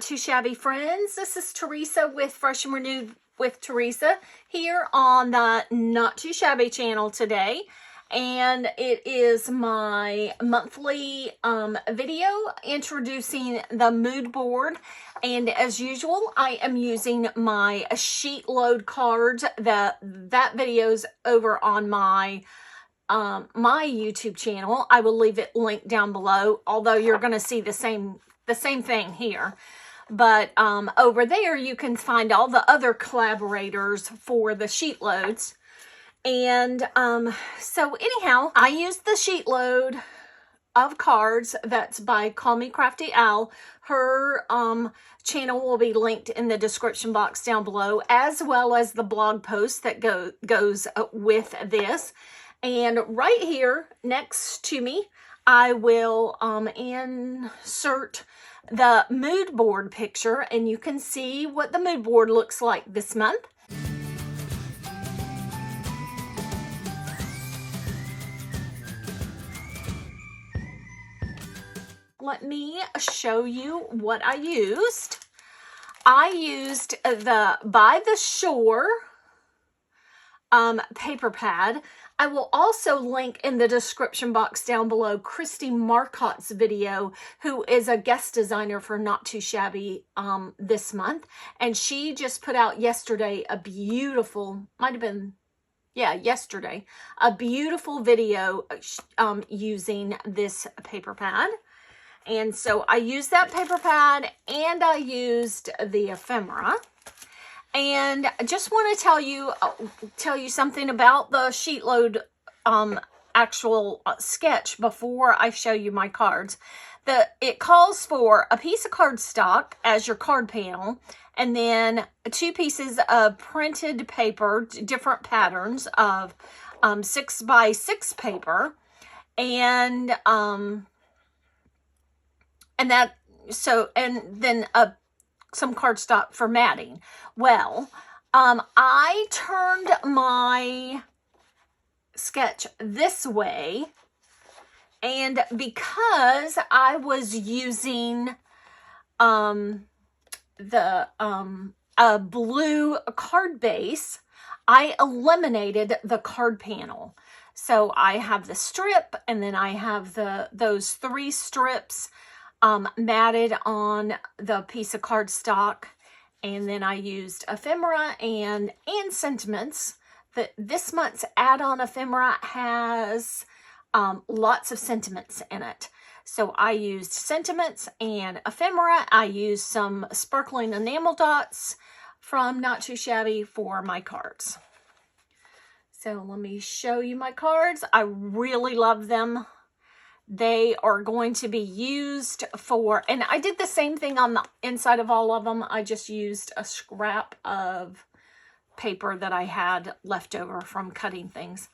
Too Shabby friends. This is Teresa with Fresh and Renewed with Teresa here on the Not Too Shabby channel today. And it is my monthly video introducing the mood board. And as usual, I am using my sheet load cards. That video's over on my YouTube channel. I will leave it linked down below, although you're going to see the same thing here. But over there you can find all the other collaborators for the sheet loads. And so anyhow, I used the sheet load of cards that's by Call Me Crafty Owl. Her channel will be linked in the description box down below, as well as the blog post that goes with this. And right here next to me, I will insert the mood board picture, and you can see what the mood board looks like this month. Let me show you what I used. I used the By the Shore paper pad. I will also link in the description box down below Christy Marcotte's video, who is a guest designer for Not Too Shabby this month. And she just put out yesterday a beautiful, yesterday, a beautiful video using this paper pad. And so I used that paper pad and I used the ephemera. And I just want to tell you something about the sheet load actual sketch before I show you my cards. It calls for a piece of cardstock as your card panel, and then 2 pieces of printed paper, different patterns of 6x6 paper, and then some cardstock for matting. Well, I turned my sketch this way, and because I was using a blue card base, I eliminated the card panel. So I have the strip, and then I have those 3 strips matted on the piece of cardstock, and then I used ephemera and sentiments. This month's add-on ephemera has lots of sentiments in it. So I used sentiments and ephemera. I used some sparkling enamel dots from Not Too Shabby for my cards. So let me show you my cards. I really love them. They are going to be used for, and I did the same thing on the inside of all of them. I just used a scrap of paper that I had left over from cutting things.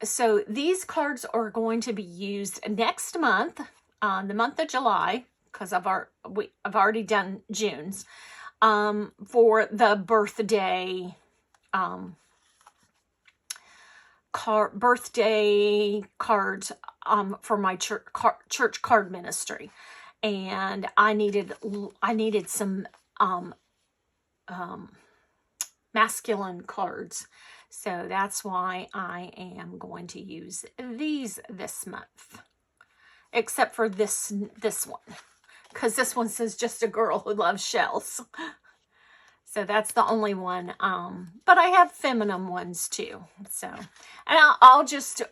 So these cards are going to be used next month, the month of July, because I've already done June's, for the birthday birthday cards for my church card ministry. And I needed some masculine cards, so that's why I am going to use these this month, except for this one, because this one says just a girl who loves shells. So that's the only one, but I have feminine ones too. So, and I'll just,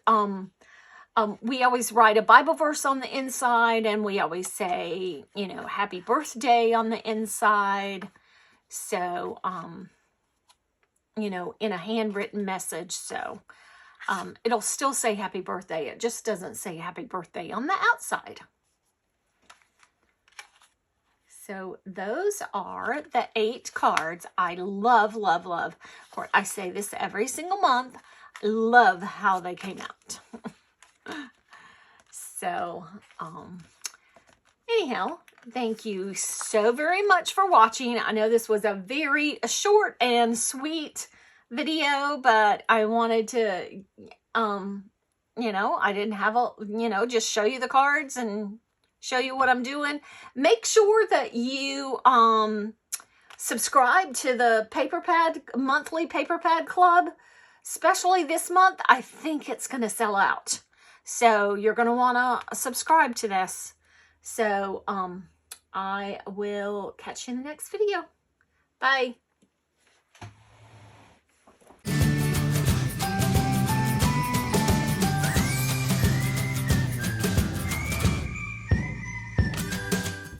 we always write a Bible verse on the inside, and we always say, happy birthday on the inside. So, in a handwritten message. So, it'll still say happy birthday. It just doesn't say happy birthday on the outside. So those are the 8 cards. I love, love, love. Of course, I say this every single month. Love how they came out. So, anyhow, thank you so very much for watching. I know this was a very short and sweet video, but I wanted to, I didn't have just show you the cards and show you what I'm doing. Make sure that you subscribe to the monthly paper pad club, especially this month. I think it's going to sell out. So you're going to want to subscribe to this. So I will catch you in the next video. Bye.